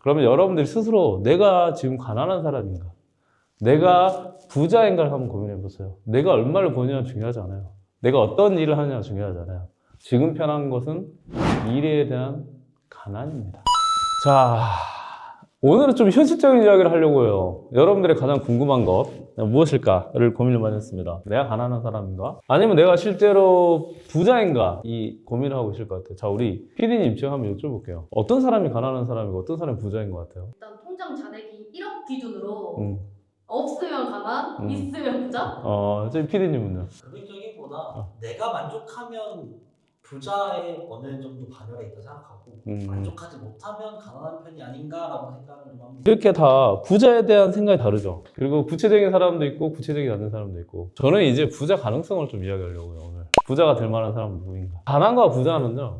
그러면 여러분들이 스스로 내가 지금 가난한 사람인가? 내가 부자인가를 한번 고민해 보세요. 내가 얼마를 버느냐 중요하지 않아요. 내가 어떤 일을 하느냐 중요하지 않아요. 지금 편한 것은 미래에 대한 가난입니다. 자, 오늘은 좀 현실적인 이야기를 하려고 해요. 여러분들의 가장 궁금한 것 무엇일까를 고민을 많이 했습니다. 내가 가난한 사람인가? 아니면 내가 실제로 부자인가? 이 고민을 하고 있을 것 같아요. 자, 우리 PD님 지금 한번 여쭤볼게요. 어떤 사람이 가난한 사람이고 어떤 사람이 부자인 것 같아요? 일단 통장 잔액이 1억 기준으로 없으면 가난, 있으면 부자? 저희 PD님은요? 금액적인보다 내가 만족하면 부자에 어느 정도 반열에 있다 생각하고 만족하지 못하면 가난한 편이 아닌가라고 생각을 좀 합니다. 이렇게 다 부자에 대한 생각이 다르죠. 그리고 구체적인 사람도 있고 구체적이지 않은 사람도 있고, 저는 이제 부자 가능성을 좀 이야기하려고요. 오늘 부자가 될 만한 사람은 누구인가. 가난과 부자는요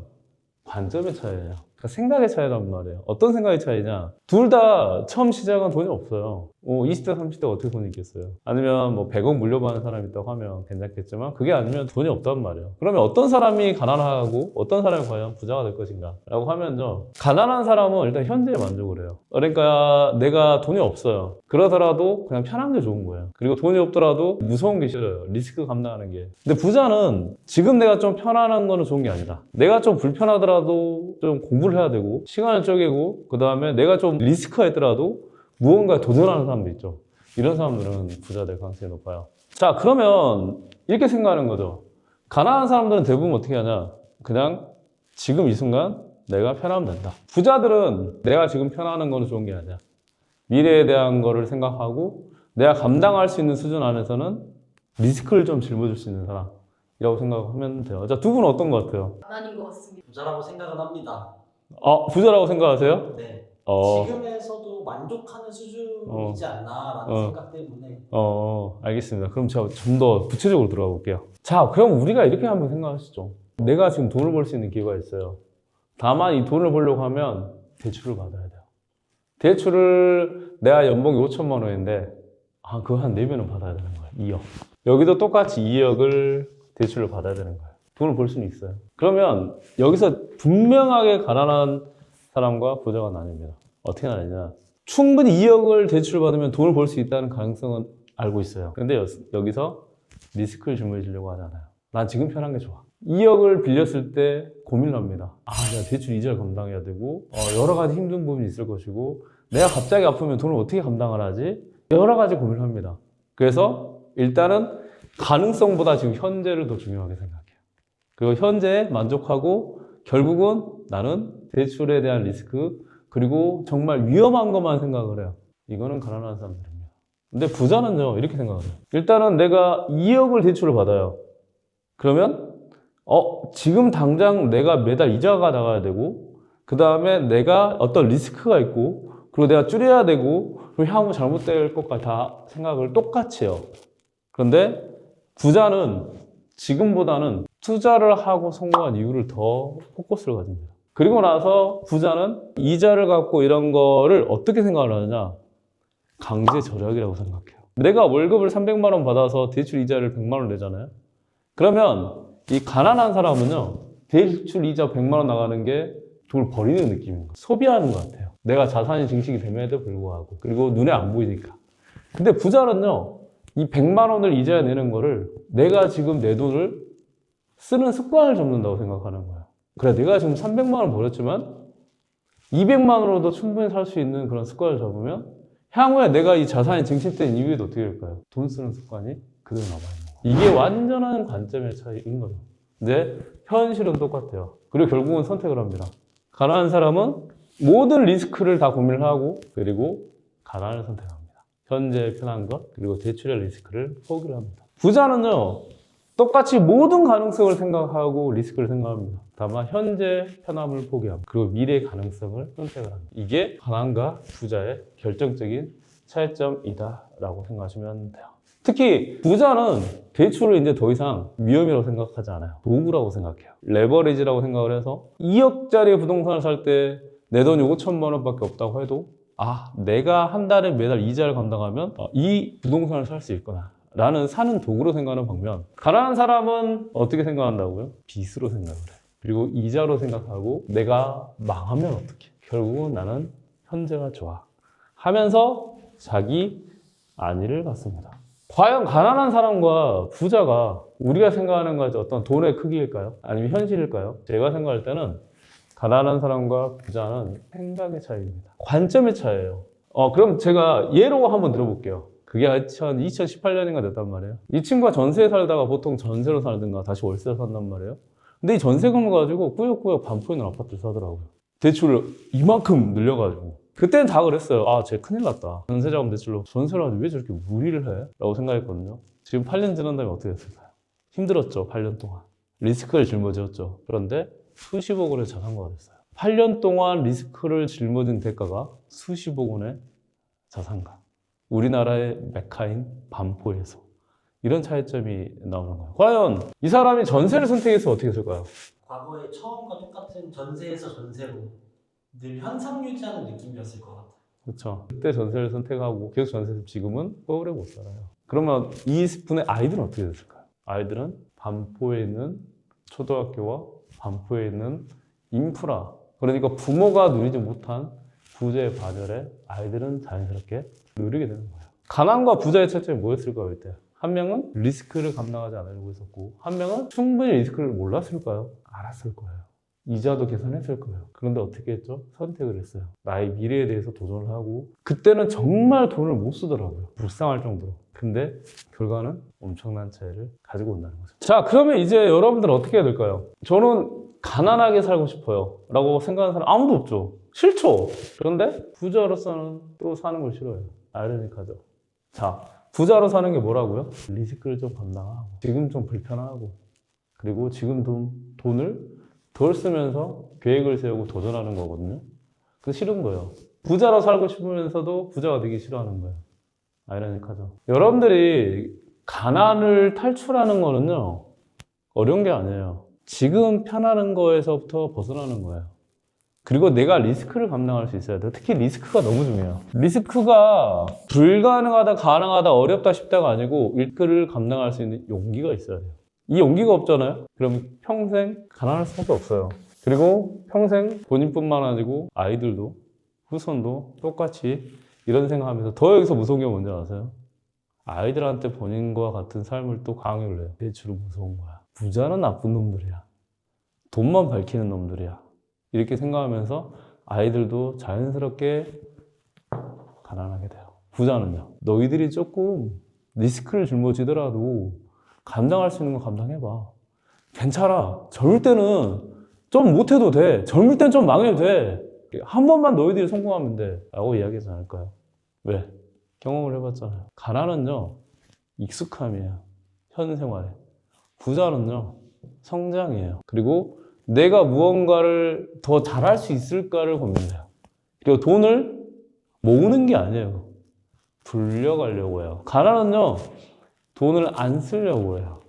관점의 차이예요. 그러니까 생각의 차이란 말이에요. 어떤 생각의 차이냐, 둘 다 처음 시작은 돈이 없어요. 20대 30대가 어떻게 돈이 있겠어요. 아니면 뭐 100억 물려받는 사람이 있다고 하면 괜찮겠지만 그게 아니면 돈이 없단 말이에요. 그러면 어떤 사람이 가난하고 어떤 사람이 과연 부자가 될 것인가 라고 하면요, 가난한 사람은 일단 현재에 만족을 해요. 그러니까 내가 돈이 없어요. 그러더라도 그냥 편한 게 좋은 거예요. 그리고 돈이 없더라도 무서운 게 싫어요. 리스크 감당하는 게. 근데 부자는 지금 내가 좀 편안한 거는 좋은 게 아니다. 내가 좀 불편하더라도 좀 공부를 해야 되고 시간을 쪼개고, 그 다음에 내가 좀 리스크가 있더라도 무언가에 도전하는 사람도 있죠. 이런 사람들은 부자 될 가능성이 높아요. 자, 그러면 이렇게 생각하는 거죠. 가난한 사람들은 대부분 어떻게 하냐, 그냥 지금 이 순간 내가 편하면 된다. 부자들은 내가 지금 편안한 거는 좋은 게 아니야. 미래에 대한 거를 생각하고 내가 감당할 수 있는 수준 안에서는 리스크를 좀 짊어질 수 있는 사람이라고 생각하면 돼요. 자, 두 분은 어떤 것 같아요? 가난인 것 같습니다. 부자라고 생각은 합니다. 부자라고 생각하세요? 네. 어. 지금에서도 만족하는 수준이지 않나라는 생각 때문에. 알겠습니다. 그럼 제가 좀 더 구체적으로 들어가 볼게요. 자, 그럼 우리가 이렇게 한번 생각하시죠. 내가 지금 돈을 벌 수 있는 기회가 있어요. 다만 이 돈을 벌려고 하면 대출을 받아야 돼요. 대출을 내가 연봉이 5천만 원인데 그거 한 4배는 받아야 되는 거예요. 2억. 여기도 똑같이 2억을 대출을 받아야 되는 거예요. 돈을 벌 수는 있어요. 그러면 여기서 분명하게 가난한 사람과 부자가 나뉩니다. 어떻게 나뉘냐, 충분히 2억을 대출을 받으면 돈을 벌 수 있다는 가능성은 알고 있어요. 근데 여기서 리스크를 짊어지려고 하잖아요. 난 지금 편한 게 좋아. 2억을 빌렸을 때 고민을 합니다. 내가 대출 이자를 감당해야 되고 여러 가지 힘든 부분이 있을 것이고, 내가 갑자기 아프면 돈을 어떻게 감당을 하지? 여러 가지 고민을 합니다. 그래서 일단은 가능성보다 지금 현재를 더 중요하게 생각해요. 그리고 현재에 만족하고 결국은 나는 대출에 대한 리스크, 그리고 정말 위험한 것만 생각을 해요. 이거는 가난한 사람들입니다. 근데 부자는요 이렇게 생각을 해요. 일단은 내가 2억을 대출을 받아요. 그러면 지금 당장 내가 매달 이자가 나가야 되고, 그 다음에 내가 어떤 리스크가 있고, 그리고 내가 줄여야 되고, 그리고 향후 잘못될 것까지 다 생각을 똑같이 해요. 그런데 부자는 지금보다는 투자를 하고 성공한 이유를 더 포커스를 가집니다. 그리고 나서 부자는 이자를 갖고 이런 거를 어떻게 생각을 하느냐, 강제 절약이라고 생각해요. 내가 월급을 300만 원 받아서 대출 이자를 100만 원 내잖아요. 그러면 이 가난한 사람은요, 대출 이자 100만 원 나가는 게 돈을 버리는 느낌인 거예요. 소비하는 것 같아요. 내가 자산이 증식이 됨에도 불구하고, 그리고 눈에 안 보이니까. 근데 부자는요, 이 100만 원을 이자에 내는 거를 내가 지금 내 돈을 쓰는 습관을 접는다고 생각하는 거예요. 그래, 내가 지금 300만 원 벌었지만 200만 원으로도 충분히 살 수 있는 그런 습관을 잡으면 향후에 내가 이 자산이 증식된 이후에도 어떻게 될까요? 돈 쓰는 습관이 그대로 남아있는 거예요. 이게 완전한 관점의 차이인 거죠. 근데 현실은 똑같아요. 그리고 결국은 선택을 합니다. 가난한 사람은 모든 리스크를 다 고민을 하고, 그리고 가난을 선택합니다. 현재의 편한 것, 그리고 대출의 리스크를 포기를 합니다. 부자는요, 똑같이 모든 가능성을 생각하고 리스크를 생각합니다. 다만 현재 편함을 포기합니다. 그리고 미래의 가능성을 선택을 합니다. 이게 가난과 부자의 결정적인 차이점이다라고 생각하시면 돼요. 특히 부자는 대출을 이제 더 이상 위험이라고 생각하지 않아요. 도구라고 생각해요. 레버리지라고 생각을 해서 2억짜리 부동산을 살 때 내 돈이 5천만 원밖에 없다고 해도 내가 한 달에 매달 이자를 감당하면 이 부동산을 살 수 있구나 라는 사는 도구로 생각하는 반면, 가난한 사람은 어떻게 생각한다고요? 빚으로 생각을 해요. 그리고 이자로 생각하고, 내가 망하면 어떡해? 결국은 나는 현재가 좋아 하면서 자기 안위를 갖습니다. 과연 가난한 사람과 부자가 우리가 생각하는 것이 어떤 돈의 크기일까요? 아니면 현실일까요? 제가 생각할 때는 가난한 사람과 부자는 생각의 차이입니다. 관점의 차이예요. 그럼 제가 예로 한번 들어볼게요. 그게 2018년인가 됐단 말이에요. 이 친구가 전세에 살다가 보통 전세로 살든가 다시 월세로 산단 말이에요. 근데 이 전세금을 가지고 꾸역꾸역 반포에 있는 아파트를 사더라고요. 대출을 이만큼 늘려가지고. 그때는 다 그랬어요. 쟤 큰일 났다. 전세자금 대출로 전세를 가지고 왜 저렇게 무리를 해? 라고 생각했거든요. 지금 8년 지난 다음에 어떻게 됐을까요? 힘들었죠. 8년 동안. 리스크를 짊어졌죠. 그런데 수십억 원의 자산가가 됐어요. 8년 동안 리스크를 짊어진 대가가 수십억 원의 자산가. 우리나라의 메카인 반포에서. 이런 차이점이 나오는 거예요. 과연 이 사람이 전세를 선택해서 어떻게 했을까요? 과거에 처음과 똑같은 전세에서 전세로 늘 현상 유지하는 느낌이었을 것 같아요. 그렇죠. 그때 전세를 선택하고 계속 전세에서 지금은 오래 못 살아요. 그러면 이 분의 아이들은 어떻게 됐을까요? 아이들은 반포에 있는 초등학교와 반포에 있는 인프라, 그러니까 부모가 누리지 못한 부자의 반열에 아이들은 자연스럽게 누리게 되는 거예요. 가난과 부자의 차이점이 뭐였을까요? 이때 한 명은 리스크를 감당하지 않으려고 했었고, 한 명은 충분히 리스크를 몰랐을까요? 알았을 거예요. 이자도 계산했을 거예요. 그런데 어떻게 했죠? 선택을 했어요. 나의 미래에 대해서 도전을 하고, 그때는 정말 돈을 못 쓰더라고요. 불쌍할 정도로. 근데 결과는 엄청난 차이를 가지고 온다는 거죠. 자, 그러면 이제 여러분들은 어떻게 해야 될까요? 저는 가난하게 살고 싶어요 라고 생각하는 사람 아무도 없죠. 싫죠. 그런데 부자로서는 또 사는 걸 싫어요. 아이러니하죠. 자, 부자로 사는 게 뭐라고요? 리스크를 좀 감당하고, 지금 좀 불편하고, 그리고 지금 돈을 덜 쓰면서 계획을 세우고 도전하는 거거든요. 그게 싫은 거예요. 부자로 살고 싶으면서도 부자가 되기 싫어하는 거예요. 아이러니하죠. 여러분들이 가난을 탈출하는 거는요, 어려운 게 아니에요. 지금 편하는 거에서부터 벗어나는 거예요. 그리고 내가 리스크를 감당할 수 있어야 돼요. 특히 리스크가 너무 중요해요. 리스크가 불가능하다, 가능하다, 어렵다, 쉽다가 아니고 리스크를 감당할 수 있는 용기가 있어야 돼요. 이 용기가 없잖아요? 그럼 평생 가난할 수밖에 없어요. 그리고 평생 본인뿐만 아니고 아이들도, 후손도 똑같이 이런 생각하면서, 더 여기서 무서운 게 뭔지 아세요? 아이들한테 본인과 같은 삶을 또 강요를 해요. 대출은 무서운 거야. 부자는 나쁜 놈들이야. 돈만 밝히는 놈들이야. 이렇게 생각하면서 아이들도 자연스럽게 가난하게 돼요. 부자는요, 너희들이 조금 리스크를 짊어지더라도 감당할 수 있는 거 감당해봐. 괜찮아. 젊을 때는 좀 못해도 돼. 젊을 땐 좀 망해도 돼. 한 번만 너희들이 성공하면 돼. 라고 이야기하지 않을까요? 왜? 경험을 해봤잖아요. 가난은요, 익숙함이에요. 현 생활에. 부자는요, 성장이에요. 그리고 내가 무언가를 더 잘할 수 있을까를 고민해요. 그리고 돈을 모으는 게 아니에요. 불려가려고 해요. 가난은요, 돈을 안 쓰려고 해요.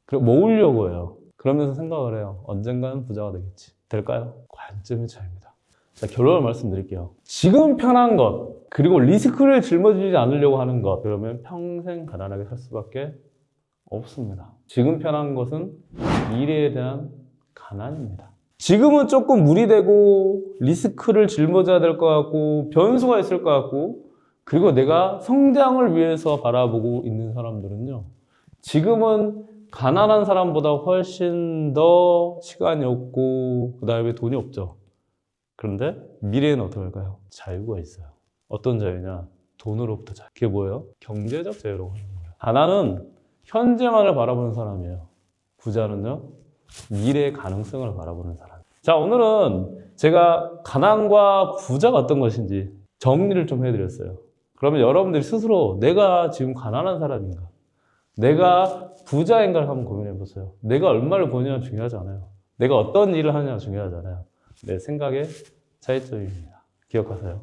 그리고 모으려고 해요. 그러면서 생각을 해요. 언젠가는 부자가 되겠지. 될까요? 관점의 차이입니다. 자, 결론을 말씀드릴게요. 지금 편한 것, 그리고 리스크를 짊어지지 않으려고 하는 것, 그러면 평생 가난하게 살 수밖에 없습니다. 지금 편한 것은 미래에 대한 가난입니다. 지금은 조금 무리되고 리스크를 짊어져야 될 것 같고 변수가 있을 것 같고, 그리고 내가 성장을 위해서 바라보고 있는 사람들은요, 지금은 가난한 사람보다 훨씬 더 시간이 없고 그 다음에 돈이 없죠. 그런데 미래에는 어떻게 할까요? 자유가 있어요. 어떤 자유냐? 돈으로부터 자유. 그게 뭐예요? 경제적 자유라고 하는 거예요. 가난은 현재만을 바라보는 사람이에요. 부자는요, 미래의 가능성을 바라보는 사람. 자, 오늘은 제가 가난과 부자가 어떤 것인지 정리를 좀 해드렸어요. 그러면 여러분들이 스스로 내가 지금 가난한 사람인가, 내가 부자인가를 한번 고민해보세요. 내가 얼마를 버느냐 중요하지 않아요. 내가 어떤 일을 하느냐 중요하지 않아요. 내 생각의 차이점입니다. 기억하세요.